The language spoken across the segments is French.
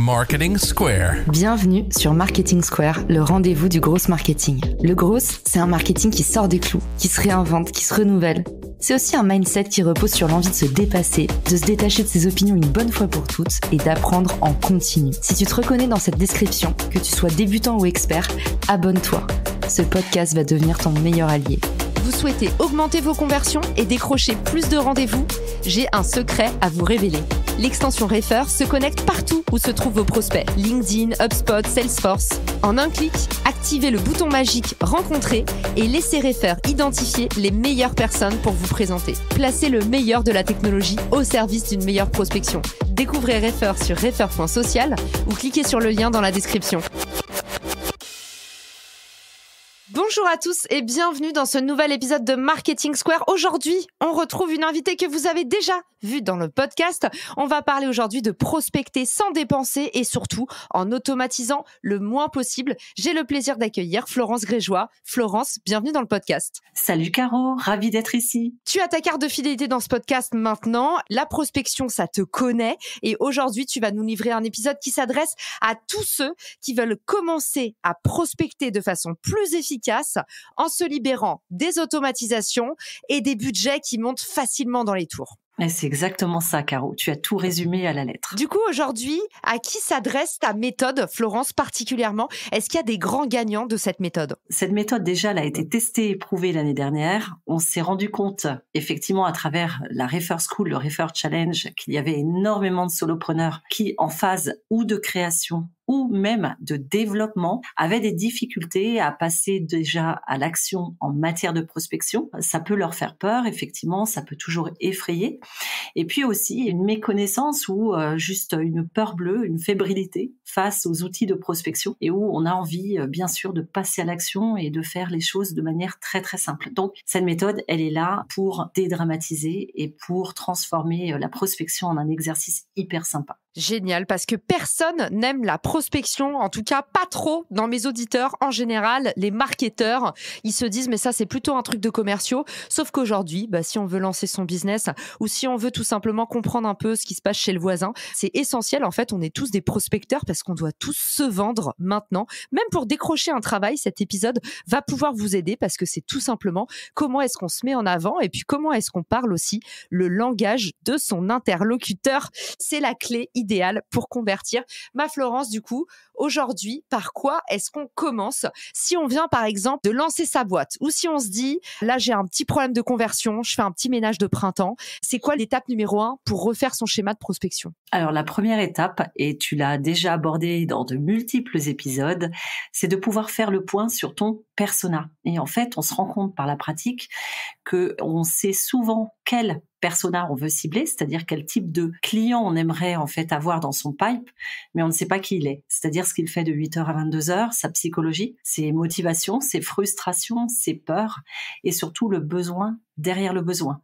Marketing Square. Bienvenue sur Marketing Square, le rendez-vous du gros marketing. Le gros, c'est un marketing qui sort des clous, qui se réinvente, qui se renouvelle. C'est aussi un mindset qui repose sur l'envie de se dépasser, de se détacher de ses opinions une bonne fois pour toutes et d'apprendre en continu. Si tu te reconnais dans cette description, que tu sois débutant ou expert, abonne-toi. Ce podcast va devenir ton meilleur allié. Vous souhaitez augmenter vos conversions et décrocher plus de rendez-vous ? J'ai un secret à vous révéler. L'extension Refer se connecte partout où se trouvent vos prospects. LinkedIn, HubSpot, Salesforce. En un clic, activez le bouton magique Rencontrer et laissez Refer identifier les meilleures personnes pour vous présenter. Placez le meilleur de la technologie au service d'une meilleure prospection. Découvrez Refer sur refer.social ou cliquez sur le lien dans la description. Bonjour à tous et bienvenue dans ce nouvel épisode de Marketing Square. Aujourd'hui, on retrouve une invitée que vous avez déjà vue dans le podcast. On va parler aujourd'hui de prospecter sans dépenser et surtout en automatisant le moins possible. J'ai le plaisir d'accueillir Florence Grégeois. Florence, bienvenue dans le podcast. Salut Caro, ravie d'être ici. Tu as ta carte de fidélité dans ce podcast maintenant. La prospection, ça te connaît. Et aujourd'hui, tu vas nous livrer un épisode qui s'adresse à tous ceux qui veulent commencer à prospecter de façon plus efficace en se libérant des automatisations et des budgets qui montent facilement dans les tours. Et c'est exactement ça, Caro. Tu as tout résumé à la lettre. Du coup, aujourd'hui, à qui s'adresse ta méthode, Florence, particulièrement ? Est-ce qu'il y a des grands gagnants de cette méthode ? Cette méthode, déjà, elle a été testée et prouvée l'année dernière. On s'est rendu compte, effectivement, à travers la Refer School, le Refer Challenge, qu'il y avait énormément de solopreneurs qui, en phase ou de création ou même de développement, avaient des difficultés à passer déjà à l'action en matière de prospection. Ça peut leur faire peur, effectivement, ça peut toujours effrayer. Et puis aussi une méconnaissance ou juste une peur bleue, une fébrilité face aux outils de prospection et où on a envie, bien sûr, de passer à l'action et de faire les choses de manière très, très simple. Donc, cette méthode, elle est là pour dédramatiser et pour transformer la prospection en un exercice hyper sympa. Génial, parce que personne n'aime la prospection, en tout cas pas trop dans mes auditeurs. En général, les marketeurs, ils se disent mais ça c'est plutôt un truc de commerciaux. Sauf qu'aujourd'hui, si on veut lancer son business ou si on veut tout simplement comprendre un peu ce qui se passe chez le voisin, c'est essentiel. En fait, on est tous des prospecteurs parce qu'on doit tous se vendre maintenant. Même pour décrocher un travail, cet épisode va pouvoir vous aider parce que c'est tout simplement comment est-ce qu'on se met en avant et puis comment est-ce qu'on parle aussi le langage de son interlocuteur. C'est la clé idéal pour convertir. Ma Florence, du coup, aujourd'hui, par quoi est-ce qu'on commence ? Si on vient, par exemple, de lancer sa boîte ou si on se dit, là, j'ai un petit problème de conversion, je fais un petit ménage de printemps, c'est quoi l'étape numéro 1 pour refaire son schéma de prospection ? Alors, la première étape, et tu l'as déjà abordée dans de multiples épisodes, c'est de pouvoir faire le point sur ton persona. Et en fait, on se rend compte par la pratique que on sait souvent quel persona on veut cibler, c'est-à-dire quel type de client on aimerait en fait avoir dans son pipe, mais on ne sait pas qui il est, c'est-à-dire ce qu'il fait de 8h à 22h, sa psychologie, ses motivations, ses frustrations, ses peurs et surtout le besoin derrière le besoin.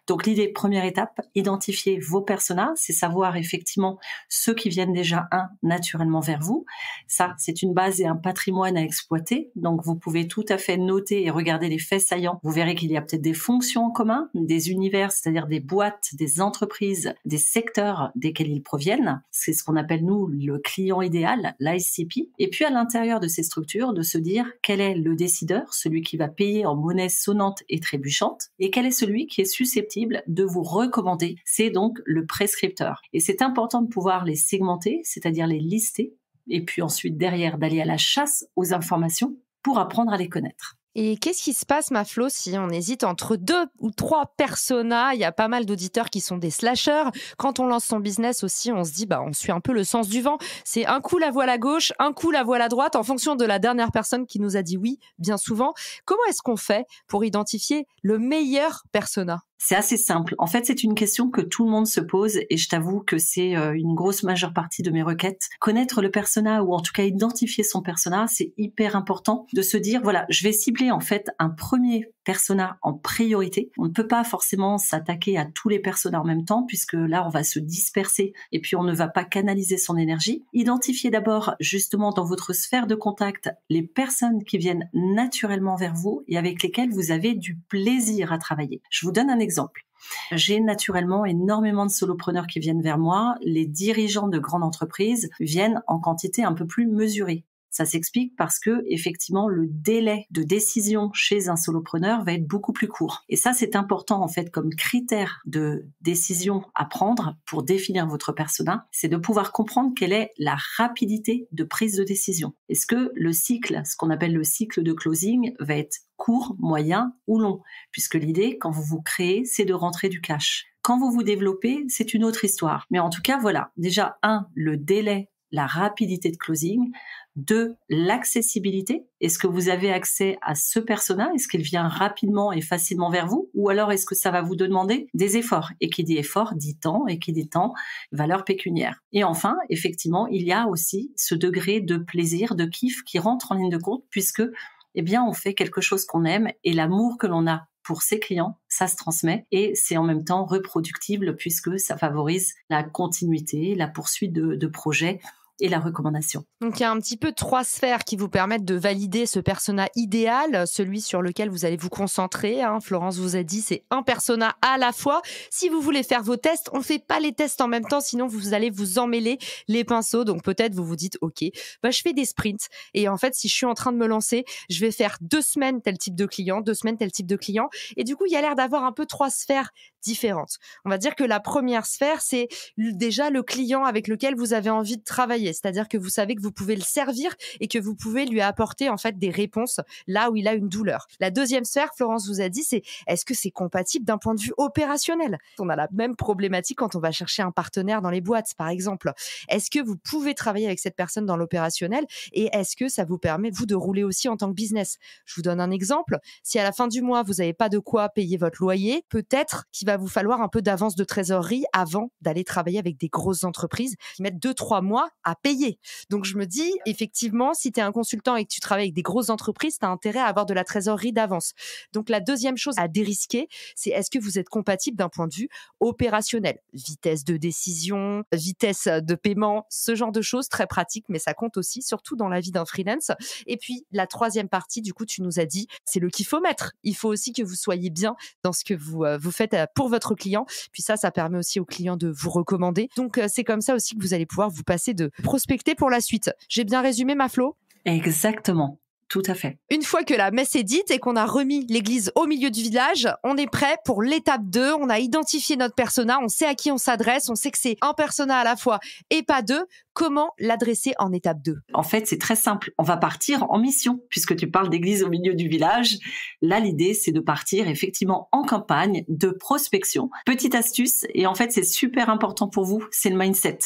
Donc l'idée, première étape, identifier vos personas, c'est savoir effectivement ceux qui viennent déjà naturellement vers vous. Ça, c'est une base et un patrimoine à exploiter. Donc vous pouvez tout à fait noter et regarder les faits saillants. Vous verrez qu'il y a peut-être des fonctions en commun, des univers, c'est-à-dire des boîtes, des entreprises, des secteurs desquels ils proviennent. C'est ce qu'on appelle nous le client idéal, l'ICP. Et puis à l'intérieur de ces structures, de se dire quel est le décideur, celui qui va payer en monnaie sonnante et trébuchante. Et quel est celui qui est susceptible de vous recommander ? C'est donc le prescripteur. Et c'est important de pouvoir les segmenter, c'est-à-dire les lister, et puis ensuite derrière d'aller à la chasse aux informations pour apprendre à les connaître. Et qu'est-ce qui se passe, ma Flo, si on hésite entre 2 ou 3 personas ? Il y a pas mal d'auditeurs qui sont des slashers. Quand on lance son business aussi, on se dit, on suit un peu le sens du vent. C'est un coup la voile à gauche, un coup la voile à droite, en fonction de la dernière personne qui nous a dit oui, bien souvent. Comment est-ce qu'on fait pour identifier le meilleur persona ? C'est assez simple. En fait, c'est une question que tout le monde se pose et je t'avoue que c'est une grosse majeure partie de mes requêtes. Connaître le persona ou en tout cas identifier son persona, c'est hyper important de se dire, voilà, je vais cibler en fait un premier persona en priorité. On ne peut pas forcément s'attaquer à tous les personas en même temps puisque là, on va se disperser et puis on ne va pas canaliser son énergie. Identifiez d'abord justement dans votre sphère de contact les personnes qui viennent naturellement vers vous et avec lesquelles vous avez du plaisir à travailler. Je vous donne un exemple. J'ai naturellement énormément de solopreneurs qui viennent vers moi. Les dirigeants de grandes entreprises viennent en quantité un peu plus mesurée. Ça s'explique parce que, effectivement, le délai de décision chez un solopreneur va être beaucoup plus court. Et ça, c'est important, en fait, comme critère de décision à prendre pour définir votre persona, c'est de pouvoir comprendre quelle est la rapidité de prise de décision. Est-ce que le cycle, ce qu'on appelle le cycle de closing, va être court, moyen ou long? Puisque l'idée, quand vous vous créez, c'est de rentrer du cash. Quand vous vous développez, c'est une autre histoire. Mais en tout cas, voilà. Déjà, le délai, la rapidité de closing. 2, l'accessibilité. Est-ce que vous avez accès à ce persona? Est-ce qu'il vient rapidement et facilement vers vous? Ou alors est-ce que ça va vous demander des efforts? Et qui dit effort dit temps, et qui dit temps, valeur pécuniaire. Et enfin, effectivement, il y a aussi ce degré de plaisir, de kiff qui rentre en ligne de compte puisque, on fait quelque chose qu'on aime et l'amour que l'on a pour ses clients, ça se transmet et c'est en même temps reproductible puisque ça favorise la continuité, la poursuite de projets et la recommandation. Donc, il y a un petit peu 3 sphères qui vous permettent de valider ce persona idéal, celui sur lequel vous allez vous concentrer. Florence vous a dit, c'est un persona à la fois. Si vous voulez faire vos tests, on ne fait pas les tests en même temps, sinon vous allez vous emmêler les pinceaux. Donc, peut-être vous vous dites, OK, je fais des sprints. Et en fait, si je suis en train de me lancer, je vais faire 2 semaines tel type de client, 2 semaines tel type de client. Et du coup, il y a l'air d'avoir un peu 3 sphères différentes. On va dire que la première sphère, c'est déjà le client avec lequel vous avez envie de travailler. C'est-à-dire que vous savez que vous pouvez le servir et que vous pouvez lui apporter en fait des réponses là où il a une douleur. La deuxième sphère, Florence vous a dit, c'est est-ce que c'est compatible d'un point de vue opérationnel? On a la même problématique quand on va chercher un partenaire dans les boîtes, par exemple. Est-ce que vous pouvez travailler avec cette personne dans l'opérationnel et est-ce que ça vous permet, vous, de rouler aussi en tant que business? Je vous donne un exemple. Si à la fin du mois, vous n'avez pas de quoi payer votre loyer, peut-être qu'il va vous falloir un peu d'avance de trésorerie avant d'aller travailler avec des grosses entreprises qui mettent 2-3 mois à payer. Donc, je me dis, effectivement, si tu es un consultant et que tu travailles avec des grosses entreprises, tu as intérêt à avoir de la trésorerie d'avance. Donc, la deuxième chose à dérisquer, c'est est-ce que vous êtes compatible d'un point de vue opérationnel? Vitesse de décision, vitesse de paiement, ce genre de choses très pratiques, mais ça compte aussi, surtout dans la vie d'un freelance. Et puis, la troisième partie, du coup, tu nous as dit, c'est le kiffomètre. Il faut aussi que vous soyez bien dans ce que vous faites pour votre client. Puis ça permet aussi au client de vous recommander. Donc, c'est comme ça aussi que vous allez pouvoir vous passer de prospecter pour la suite. J'ai bien résumé, ma Flo? Exactement. Tout à fait. Une fois que la messe est dite et qu'on a remis l'église au milieu du village, on est prêt pour l'étape 2. On a identifié notre persona, on sait à qui on s'adresse, on sait que c'est un persona à la fois et pas 2. Comment l'adresser en étape 2? En fait, c'est très simple. On va partir en mission, puisque tu parles d'église au milieu du village. Là, l'idée, c'est de partir effectivement en campagne de prospection. Petite astuce, et en fait, c'est super important pour vous, c'est le mindset.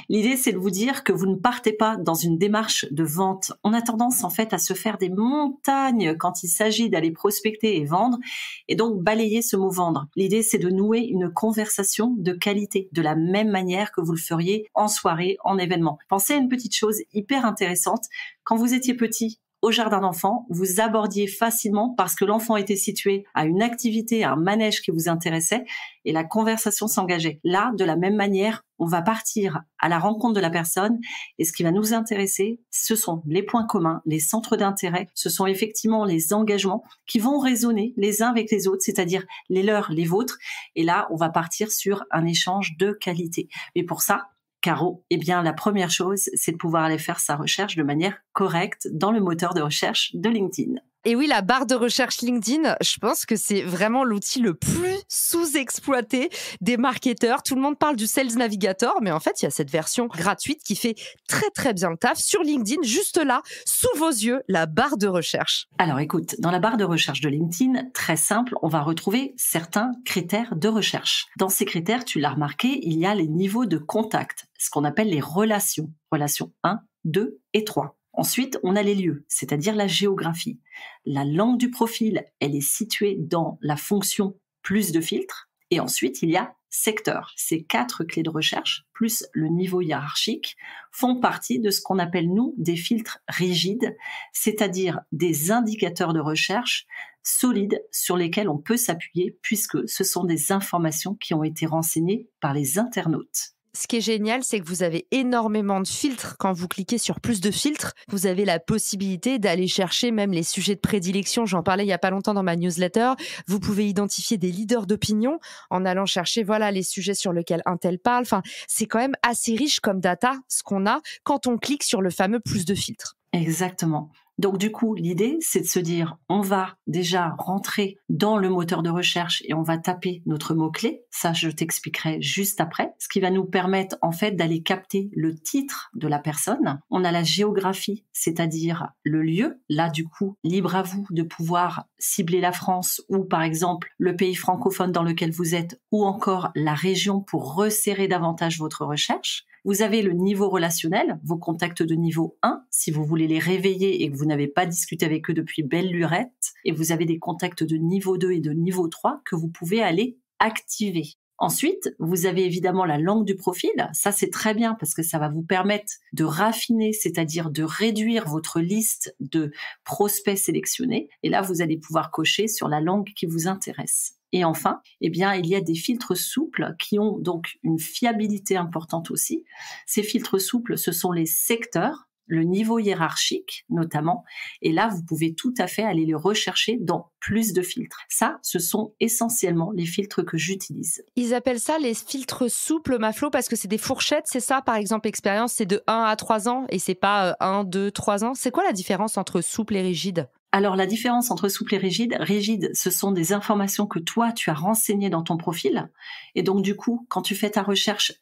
L'idée, c'est de vous dire que vous ne partez pas dans une démarche de vente. On a tendance, en fait, à se faire des montagnes quand il s'agit d'aller prospecter et vendre, et donc balayer ce mot vendre. L'idée, c'est de nouer une conversation de qualité, de la même manière que vous le feriez en soirée, en événement. Pensez à une petite chose hyper intéressante. Quand vous étiez petit, au jardin d'enfants, vous abordiez facilement parce que l'enfant était situé à une activité, à un manège qui vous intéressait et la conversation s'engageait. Là, de la même manière, on va partir à la rencontre de la personne et ce qui va nous intéresser, ce sont les points communs, les centres d'intérêt, ce sont effectivement les engagements qui vont résonner les uns avec les autres, c'est-à-dire les leurs, les vôtres. Et là, on va partir sur un échange de qualité. Et pour ça, Caro, la première chose, c'est de pouvoir aller faire sa recherche de manière correcte dans le moteur de recherche de LinkedIn. Et oui, la barre de recherche LinkedIn, je pense que c'est vraiment l'outil le plus sous-exploité des marketeurs. Tout le monde parle du Sales Navigator, mais en fait, il y a cette version gratuite qui fait très très bien le taf sur LinkedIn, juste là, sous vos yeux, la barre de recherche. Alors écoute, dans la barre de recherche de LinkedIn, très simple, on va retrouver certains critères de recherche. Dans ces critères, tu l'as remarqué, il y a les niveaux de contact, ce qu'on appelle les relations. Relations 1, 2 et 3. Ensuite, on a les lieux, c'est-à-dire la géographie. La langue du profil, elle est située dans la fonction plus de filtres. Et ensuite, il y a secteur. Ces 4 clés de recherche, plus le niveau hiérarchique, font partie de ce qu'on appelle, nous, des filtres rigides, c'est-à-dire des indicateurs de recherche solides sur lesquels on peut s'appuyer puisque ce sont des informations qui ont été renseignées par les internautes. Ce qui est génial, c'est que vous avez énormément de filtres. Quand vous cliquez sur plus de filtres, vous avez la possibilité d'aller chercher même les sujets de prédilection. J'en parlais il y a pas longtemps dans ma newsletter. Vous pouvez identifier des leaders d'opinion en allant chercher les sujets sur lesquels un tel parle. Enfin, c'est quand même assez riche comme data, ce qu'on a quand on clique sur le fameux plus de filtres. Exactement. Donc du coup, l'idée, c'est de se dire, on va déjà rentrer dans le moteur de recherche et on va taper notre mot-clé. Ça, je t'expliquerai juste après. Ce qui va nous permettre en fait d'aller capter le titre de la personne. On a la géographie, c'est-à-dire le lieu. Là, du coup, libre à vous de pouvoir cibler la France ou par exemple le pays francophone dans lequel vous êtes ou encore la région pour resserrer davantage votre recherche. Vous avez le niveau relationnel, vos contacts de niveau 1, si vous voulez les réveiller et que vous n'avez pas discuté avec eux depuis belle lurette. Et vous avez des contacts de niveau 2 et de niveau 3 que vous pouvez aller activer. Ensuite, vous avez évidemment la langue du profil. Ça, c'est très bien parce que ça va vous permettre de raffiner, c'est-à-dire de réduire votre liste de prospects sélectionnés. Et là, vous allez pouvoir cocher sur la langue qui vous intéresse. Et enfin, il y a des filtres souples qui ont donc une fiabilité importante aussi. Ces filtres souples, ce sont les secteurs, le niveau hiérarchique notamment. Et là, vous pouvez tout à fait aller les rechercher dans plus de filtres. Ça, ce sont essentiellement les filtres que j'utilise. Ils appellent ça les filtres souples, Maflo, parce que c'est des fourchettes, c'est ça? Par exemple, expérience, c'est de 1 à 3 ans et c'est pas 1, 2, 3 ans. C'est quoi la différence entre souple et rigide? Alors, la différence entre souple et rigide, ce sont des informations que toi, tu as renseignées dans ton profil. Et donc, du coup, quand tu fais ta recherche,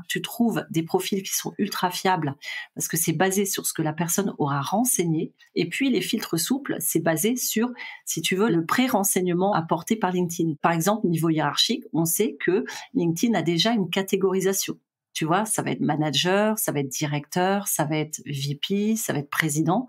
tu trouves des profils qui sont ultra fiables parce que c'est basé sur ce que la personne aura renseigné. Et puis, les filtres souples, c'est basé sur, si tu veux, le pré-renseignement apporté par LinkedIn. Par exemple, niveau hiérarchique, on sait que LinkedIn a déjà une catégorisation. Tu vois, ça va être manager, ça va être directeur, ça va être VP, ça va être président.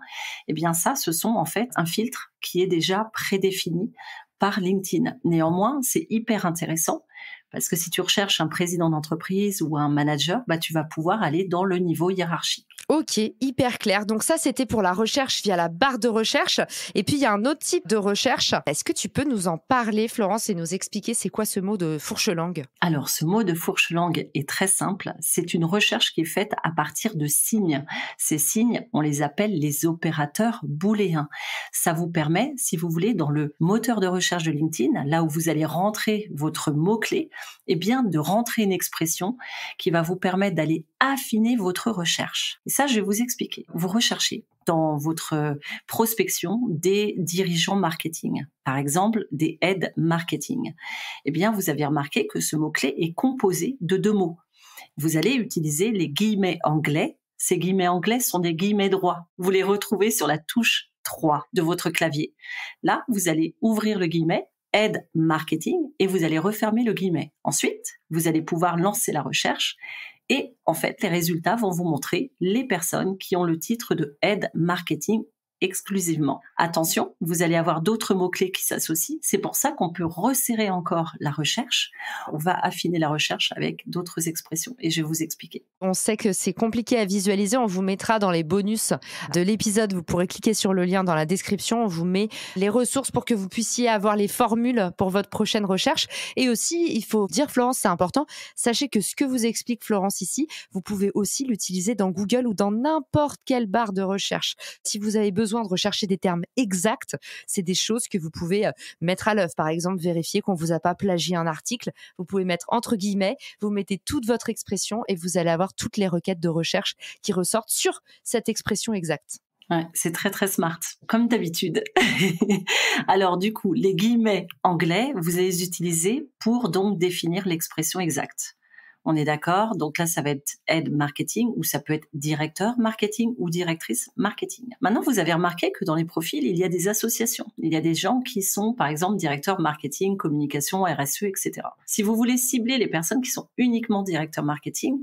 Ça, ce sont en fait un filtre qui est déjà prédéfini par LinkedIn. Néanmoins, c'est hyper intéressant parce que si tu recherches un président d'entreprise ou un manager, tu vas pouvoir aller dans le niveau hiérarchique. Ok, hyper clair. Donc ça, c'était pour la recherche via la barre de recherche. Et puis, il y a un autre type de recherche. Est-ce que tu peux nous en parler, Florence, et nous expliquer c'est quoi ce mot de fourche-langue? Alors, ce mot de fourche-langue est très simple. C'est une recherche qui est faite à partir de signes. Ces signes, on les appelle les opérateurs booléens. Ça vous permet, si vous voulez, dans le moteur de recherche de LinkedIn, là où vous allez rentrer votre mot-clé, de rentrer une expression qui va vous permettre d'aller affiner votre recherche. Et ça, je vais vous expliquer. Vous recherchez dans votre prospection des dirigeants marketing, par exemple des head marketing. Vous avez remarqué que ce mot-clé est composé de 2 mots. Vous allez utiliser les guillemets anglais. Ces guillemets anglais sont des guillemets droits. Vous les retrouvez sur la touche 3 de votre clavier. Là, vous allez ouvrir le guillemet Head Marketing et vous allez refermer le guillemet. Ensuite, vous allez pouvoir lancer la recherche et en fait, les résultats vont vous montrer les personnes qui ont le titre de Head Marketing exclusivement. Attention, vous allez avoir d'autres mots-clés qui s'associent. C'est pour ça qu'on peut resserrer encore la recherche. On va affiner la recherche avec d'autres expressions et je vais vous expliquer. On sait que c'est compliqué à visualiser. On vous mettra dans les bonus de l'épisode. Vous pourrez cliquer sur le lien dans la description. On vous met les ressources pour que vous puissiez avoir les formules pour votre prochaine recherche. Et aussi, il faut dire, Florence, c'est important. Sachez que ce que vous explique Florence ici, vous pouvez aussi l'utiliser dans Google ou dans n'importe quelle barre de recherche. Si vous avez besoin de rechercher des termes exacts, c'est des choses que vous pouvez mettre à l'œuvre. Par exemple, vérifier qu'on vous a pas plagié un article. Vous pouvez mettre entre guillemets, vous mettez toute votre expression et vous allez avoir toutes les requêtes de recherche qui ressortent sur cette expression exacte. Ouais, c'est très très smart, comme d'habitude. Alors du coup, les guillemets anglais, vous allez les utiliser pour donc définir l'expression exacte. On est d'accord? Donc là, ça va être head marketing ou ça peut être directeur marketing ou directrice marketing. Maintenant, vous avez remarqué que dans les profils, il y a des associations. Il y a des gens qui sont, par exemple, directeurs marketing, communication, RSE, etc. Si vous voulez cibler les personnes qui sont uniquement directeurs marketing,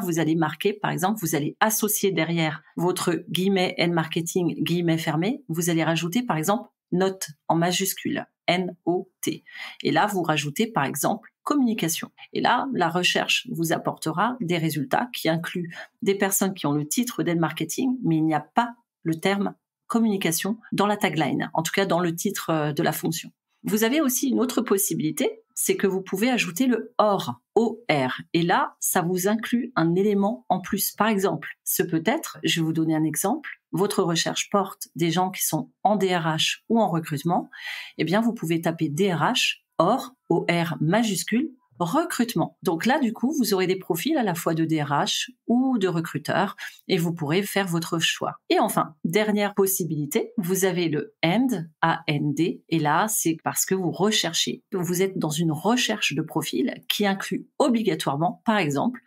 vous allez marquer, par exemple, vous allez associer derrière votre guillemet head marketing, guillemet fermé, vous allez rajouter, par exemple, note en majuscule, N-O-T. Et là, vous rajoutez, par exemple, communication. Et là, la recherche vous apportera des résultats qui incluent des personnes qui ont le titre d'aide marketing, mais il n'y a pas le terme communication dans la tagline, en tout cas dans le titre de la fonction. Vous avez aussi une autre possibilité, c'est que vous pouvez ajouter le OR, OR. Et là, ça vous inclut un élément en plus. Par exemple, ce peut être, je vais vous donner un exemple, votre recherche porte des gens qui sont en DRH ou en recrutement, eh bien, vous pouvez taper DRH, OR, OR majuscule, recrutement. Donc là, du coup, vous aurez des profils à la fois de DRH ou de recruteurs et vous pourrez faire votre choix. Et enfin, dernière possibilité, vous avez le AND, A-N-D, et là, c'est parce que vous recherchez. Vous êtes dans une recherche de profil qui inclut obligatoirement, par exemple,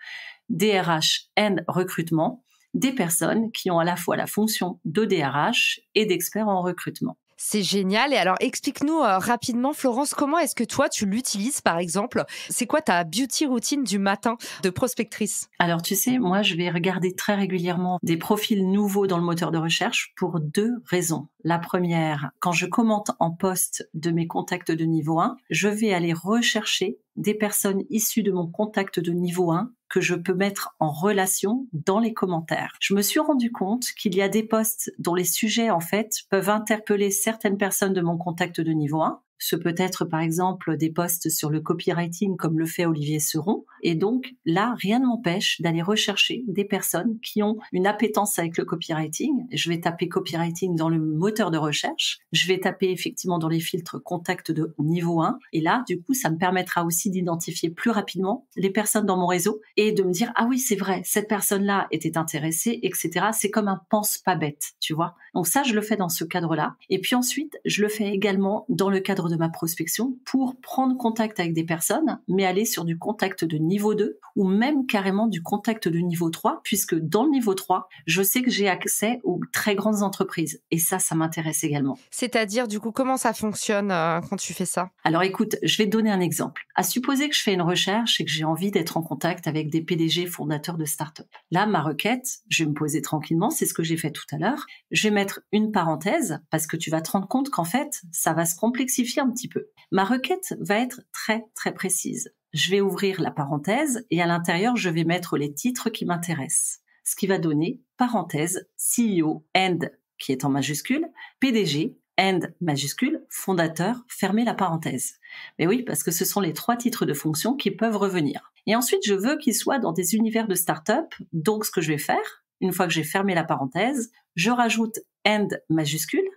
DRH and recrutement, des personnes qui ont à la fois la fonction de DRH et d'experts en recrutement. C'est génial. Et alors, explique-nous rapidement, Florence, comment est-ce que toi, tu l'utilises, par exemple? C'est quoi ta beauty routine du matin de prospectrice? Alors, tu sais, moi, je vais regarder très régulièrement des profils nouveaux dans le moteur de recherche pour 2 raisons. La première, quand je commente en poste de mes contacts de niveau 1, je vais aller rechercher des personnes issues de mon contact de niveau 1 que je peux mettre en relation dans les commentaires. Je me suis rendu compte qu'il y a des posts dont les sujets, en fait, peuvent interpeller certaines personnes de mon contact de niveau 1. Ce peut être, par exemple, des posts sur le copywriting comme le fait Olivier Seron. Et donc, là, rien ne m'empêche d'aller rechercher des personnes qui ont une appétence avec le copywriting. Je vais taper copywriting dans le moteur de recherche. Je vais taper effectivement dans les filtres contact de niveau 1. Et là, du coup, ça me permettra aussi d'identifier plus rapidement les personnes dans mon réseau et de me dire, ah oui, c'est vrai, cette personne-là était intéressée, etc. C'est comme un pense pas bête, tu vois. Donc ça, je le fais dans ce cadre-là. Et puis ensuite, je le fais également dans le cadre de ma prospection pour prendre contact avec des personnes, mais aller sur du contact de niveau 2 ou même carrément du contact de niveau 3, puisque dans le niveau 3, je sais que j'ai accès aux très grandes entreprises. Et ça m'intéresse également. C'est-à-dire, du coup, comment ça fonctionne quand tu fais ça? Alors écoute, je vais te donner un exemple. À supposer que je fais une recherche et que j'ai envie d'être en contact avec des PDG fondateurs de start-up. Là, ma requête, je vais me poser tranquillement, c'est ce que j'ai fait tout à l'heure. Je vais mettre une parenthèse parce que tu vas te rendre compte qu'en fait, ça va se complexifier un petit peu. Ma requête va être très, très précise. Je vais ouvrir la parenthèse et à l'intérieur, je vais mettre les titres qui m'intéressent. Ce qui va donner parenthèse CEO and, qui est en majuscule, PDG and majuscule, fondateur, fermez la parenthèse. Mais oui, parce que ce sont les 3 titres de fonction qui peuvent revenir. Et ensuite, je veux qu'ils soient dans des univers de start-up. Donc, ce que je vais faire, une fois que j'ai fermé la parenthèse, je rajoute and majuscule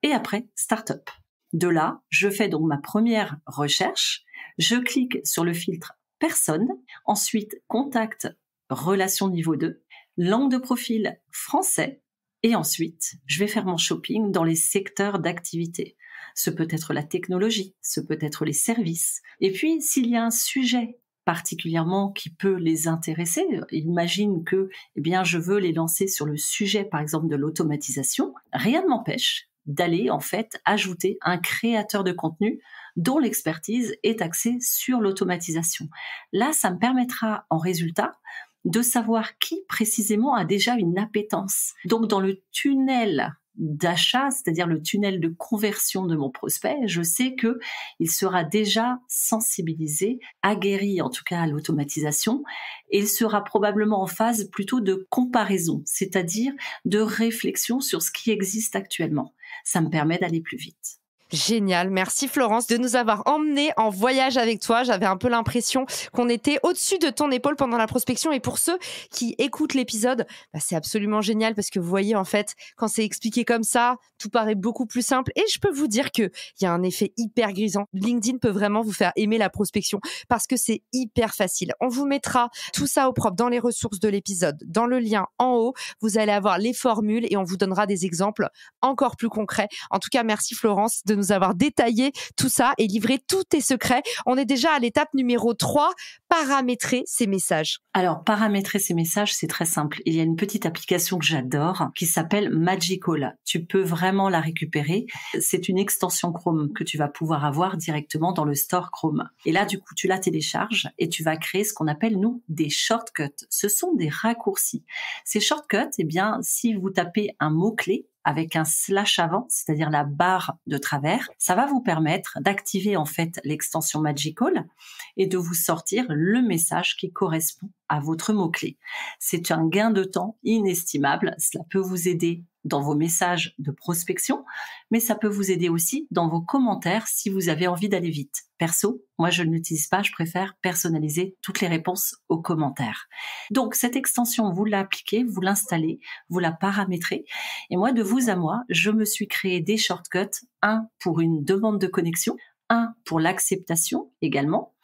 et après start-up. De là, je fais donc ma première recherche. Je clique sur le filtre personne. Ensuite, contact, relation niveau 2, langue de profil français. Et ensuite, je vais faire mon shopping dans les secteurs d'activité. Ce peut être la technologie, ce peut être les services. Et puis, s'il y a un sujet particulièrement qui peut les intéresser, imagine que, je veux les lancer sur le sujet, par exemple, de l'automatisation, rien ne m'empêche d'aller, en fait, ajouter un créateur de contenu dont l'expertise est axée sur l'automatisation. Là, ça me permettra, en résultat, de savoir qui précisément a déjà une appétence. Donc dans le tunnel d'achat, c'est-à-dire le tunnel de conversion de mon prospect, je sais que il sera déjà sensibilisé, aguerri en tout cas à l'automatisation, et il sera probablement en phase plutôt de comparaison, c'est-à-dire de réflexion sur ce qui existe actuellement. Ça me permet d'aller plus vite. Génial. Merci Florence de nous avoir emmenés en voyage avec toi. J'avais un peu l'impression qu'on était au-dessus de ton épaule pendant la prospection. Et pour ceux qui écoutent l'épisode, c'est absolument génial parce que vous voyez, en fait, quand c'est expliqué comme ça, tout paraît beaucoup plus simple. Et je peux vous dire qu'il y a un effet hyper grisant. LinkedIn peut vraiment vous faire aimer la prospection parce que c'est hyper facile. On vous mettra tout ça au propre dans les ressources de l'épisode, dans le lien en haut. Vous allez avoir les formules et on vous donnera des exemples encore plus concrets. En tout cas, merci Florence de nous avoir détaillé tout ça et livré tous tes secrets. On est déjà à l'étape numéro 3, paramétrer ses messages. Alors, paramétrer ses messages, c'est très simple. Il y a une petite application que j'adore qui s'appelle Magical. Tu peux vraiment la récupérer. C'est une extension Chrome que tu vas pouvoir avoir directement dans le store Chrome. Et là, du coup, tu la télécharges et tu vas créer ce qu'on appelle, nous, des shortcuts. Ce sont des raccourcis. Ces shortcuts, si vous tapez un mot-clé, avec un slash avant, c'est-à-dire la barre de travers, ça va vous permettre d'activer en fait l'extension Magical et de vous sortir le message qui correspond à votre mot-clé. C'est un gain de temps inestimable. Cela peut vous aider dans vos messages de prospection, mais ça peut vous aider aussi dans vos commentaires si vous avez envie d'aller vite. Perso, moi je ne l'utilise pas, je préfère personnaliser toutes les réponses aux commentaires. Donc cette extension, vous l'appliquez, vous l'installez, vous la paramétrez, et moi de vous à moi, je me suis créé des shortcuts, un pour une demande de connexion, un pour l'acceptation également,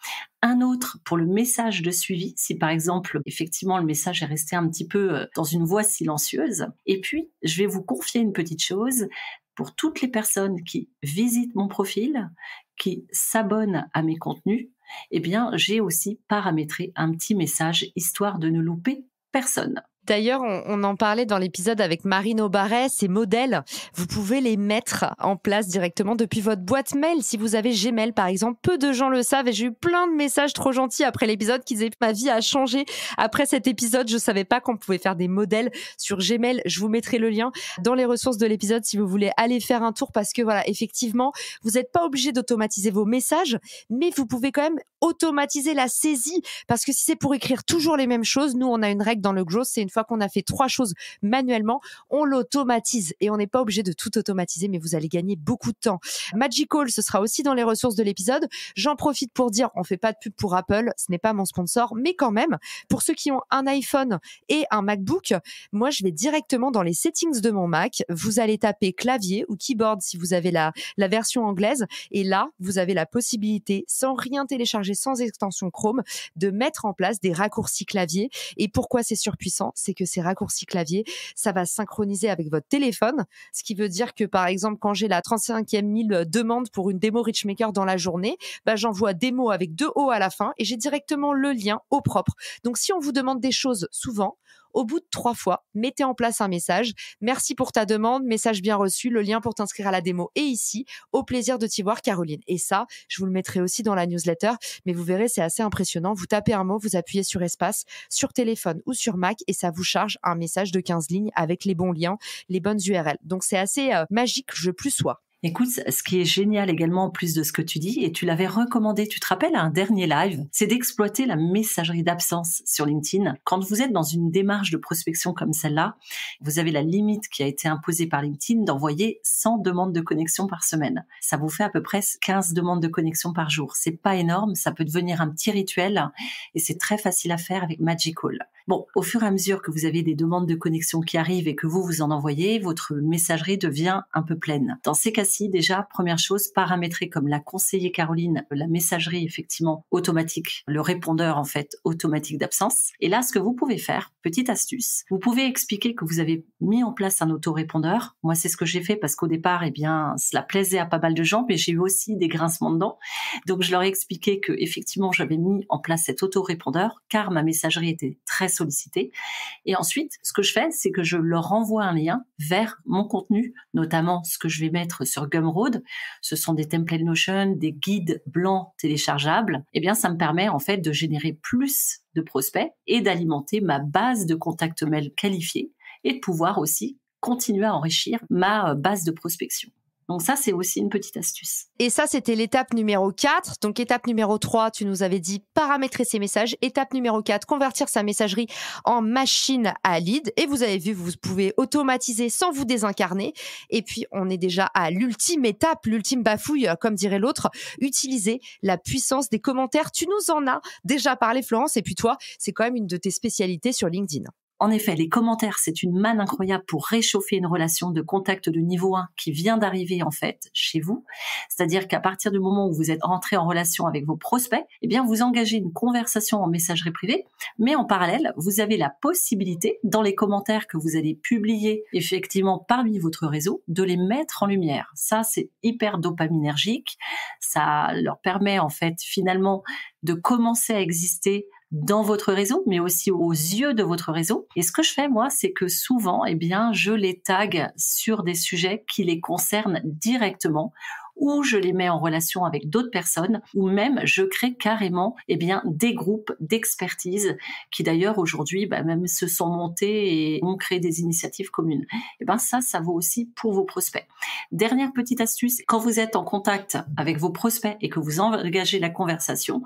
un autre pour le message de suivi, si par exemple, effectivement, le message est resté un petit peu dans une voie silencieuse. Et puis, je vais vous confier une petite chose pour toutes les personnes qui visitent mon profil, qui s'abonnent à mes contenus, eh bien, j'ai aussi paramétré un petit message histoire de ne louper personne. D'ailleurs, on en parlait dans l'épisode avec Marine Aubaret, ces modèles, vous pouvez les mettre en place directement depuis votre boîte mail. Si vous avez Gmail, par exemple, peu de gens le savent et j'ai eu plein de messages trop gentils après l'épisode qui disaient ma vie a changé. Après cet épisode, je savais pas qu'on pouvait faire des modèles sur Gmail. Je vous mettrai le lien dans les ressources de l'épisode si vous voulez aller faire un tour parce que voilà, effectivement, vous n'êtes pas obligé d'automatiser vos messages, mais vous pouvez quand même automatiser la saisie parce que si c'est pour écrire toujours les mêmes choses, nous, on a une règle dans le Gross, c'est une fois qu'on a fait 3 choses manuellement, on l'automatise et on n'est pas obligé de tout automatiser, mais vous allez gagner beaucoup de temps. Magical, ce sera aussi dans les ressources de l'épisode. J'en profite pour dire, on fait pas de pub pour Apple, ce n'est pas mon sponsor, mais quand même, pour ceux qui ont un iPhone et un MacBook, moi, je vais directement dans les settings de mon Mac. Vous allez taper clavier ou keyboard si vous avez la version anglaise et là, vous avez la possibilité, sans rien télécharger, sans extension Chrome, de mettre en place des raccourcis clavier. Et pourquoi c'est surpuissant? C'est que ces raccourcis clavier, ça va synchroniser avec votre téléphone, ce qui veut dire que par exemple, quand j'ai la 35e mille demande pour une démo Richmaker dans la journée, j'envoie démo avec 2 O à la fin et j'ai directement le lien au propre. Donc si on vous demande des choses souvent, au bout de 3 fois, mettez en place un message. Merci pour ta demande, message bien reçu, le lien pour t'inscrire à la démo est ici. Au plaisir de t'y voir, Caroline. Et ça, je vous le mettrai aussi dans la newsletter, mais vous verrez, c'est assez impressionnant. Vous tapez un mot, vous appuyez sur espace, sur téléphone ou sur Mac et ça vous charge un message de 15 lignes avec les bons liens, les bonnes URL. Donc c'est assez magique, je plus sois. Écoute, ce qui est génial également en plus de ce que tu dis, et tu l'avais recommandé, tu te rappelles, à un dernier live, c'est d'exploiter la messagerie d'absence sur LinkedIn. Quand vous êtes dans une démarche de prospection comme celle-là, vous avez la limite qui a été imposée par LinkedIn d'envoyer 100 demandes de connexion par semaine. Ça vous fait à peu près 15 demandes de connexion par jour. C'est pas énorme, ça peut devenir un petit rituel et c'est très facile à faire avec Magical. Bon, au fur et à mesure que vous avez des demandes de connexion qui arrivent et que vous en envoyez, votre messagerie devient un peu pleine. Dans ces cas-ci, déjà, première chose, paramétrer comme l'a conseillé Caroline, la messagerie effectivement automatique, le répondeur en fait automatique d'absence. Et là, ce que vous pouvez faire, petite astuce, vous pouvez expliquer que vous avez mis en place un autorépondeur. Moi, c'est ce que j'ai fait parce qu'au départ, cela plaisait à pas mal de gens, mais j'ai eu aussi des grincements de dents. Donc, je leur ai expliqué que effectivement, j'avais mis en place cet autorépondeur car ma messagerie était très sollicitée. Et ensuite, ce que je fais, c'est que je leur envoie un lien vers mon contenu, notamment ce que je vais mettre sur Gumroad. Ce sont des templates Notion, des guides blancs téléchargeables. Eh bien, ça me permet en fait de générer plus de prospects et d'alimenter ma base de contacts mail qualifiés et de pouvoir aussi continuer à enrichir ma base de prospection. Donc ça, c'est aussi une petite astuce. Et ça, c'était l'étape numéro 4. Donc étape numéro 3, tu nous avais dit paramétrer ses messages. Étape numéro 4, convertir sa messagerie en machine à lead. Et vous avez vu, vous pouvez automatiser sans vous désincarner. Et puis, on est déjà à l'ultime étape, l'ultime bafouille, comme dirait l'autre, utiliser la puissance des commentaires. Tu nous en as déjà parlé, Florence. Et puis toi, c'est quand même une de tes spécialités sur LinkedIn. En effet, les commentaires, c'est une manne incroyable pour réchauffer une relation de contact de niveau 1 qui vient d'arriver en fait chez vous. C'est-à-dire qu'à partir du moment où vous êtes rentré en relation avec vos prospects, eh bien vous engagez une conversation en messagerie privée, mais en parallèle, vous avez la possibilité dans les commentaires que vous allez publier effectivement parmi votre réseau de les mettre en lumière. Ça, c'est hyper dopaminergique. Ça leur permet en fait finalement de commencer à exister dans votre réseau, mais aussi aux yeux de votre réseau. Et ce que je fais, moi, c'est que souvent, je les tag sur des sujets qui les concernent directement ou je les mets en relation avec d'autres personnes, ou même je crée carrément des groupes d'expertise qui d'ailleurs aujourd'hui même se sont montés et ont créé des initiatives communes. Ça vaut aussi pour vos prospects. Dernière petite astuce, quand vous êtes en contact avec vos prospects et que vous engagez la conversation,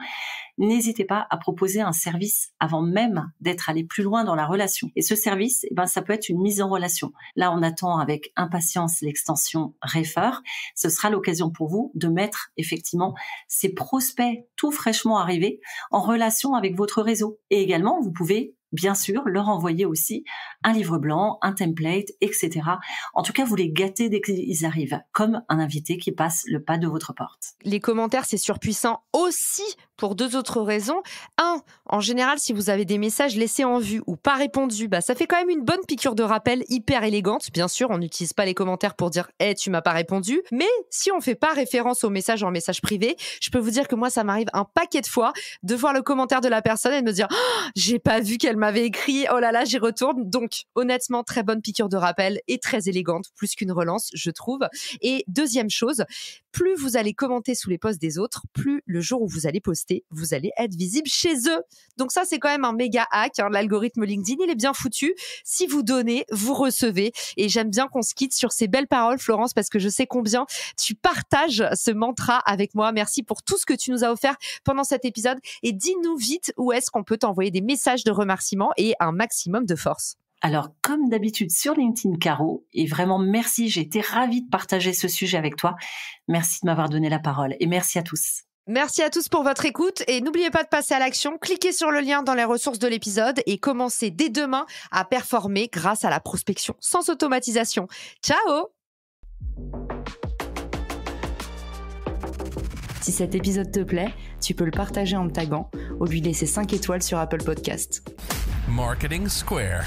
n'hésitez pas à proposer un service avant même d'être allé plus loin dans la relation. Et ce service, ça peut être une mise en relation. Là, on attend avec impatience l'extension Refer. Ce sera l'occasion pour vous de mettre effectivement ces prospects tout fraîchement arrivés en relation avec votre réseau. Et également, vous pouvez bien sûr leur envoyer aussi un livre blanc, un template, etc. En tout cas, vous les gâtez dès qu'ils arrivent, comme un invité qui passe le pas de votre porte. Les commentaires, c'est surpuissant aussi pour 2 autres raisons. 1, en général, si vous avez des messages laissés en vue ou pas répondus, ça fait quand même une bonne piqûre de rappel hyper élégante. Bien sûr, on n'utilise pas les commentaires pour dire « Hey, tu m'as pas répondu ». Mais si on fait pas référence au message en message privé, je peux vous dire que moi, ça m'arrive un paquet de fois de voir le commentaire de la personne et de me dire oh, « J'ai pas vu qu'elle m'avait écrit, oh là là, j'y retourne ». Donc, honnêtement, très bonne piqûre de rappel et très élégante, plus qu'une relance, je trouve. Et deuxième chose, plus vous allez commenter sous les posts des autres, plus le jour où vous allez poster, vous allez être visible chez eux. Donc ça, c'est quand même un méga hack. L'algorithme LinkedIn, il est bien foutu. Si vous donnez, vous recevez. Et j'aime bien qu'on se quitte sur ces belles paroles, Florence, parce que je sais combien tu partages ce mantra avec moi. Merci pour tout ce que tu nous as offert pendant cet épisode. Et dis-nous vite où est-ce qu'on peut t'envoyer des messages de remerciement et un maximum de force. Alors, comme d'habitude sur LinkedIn, Caro, et vraiment merci, j'ai été ravie de partager ce sujet avec toi. Merci de m'avoir donné la parole et merci à tous. Merci à tous pour votre écoute et n'oubliez pas de passer à l'action. Cliquez sur le lien dans les ressources de l'épisode et commencez dès demain à performer grâce à la prospection sans automatisation. Ciao! Si cet épisode te plaît, tu peux le partager en me taguant ou lui laisser 5 étoiles sur Apple Podcasts. Marketing Square.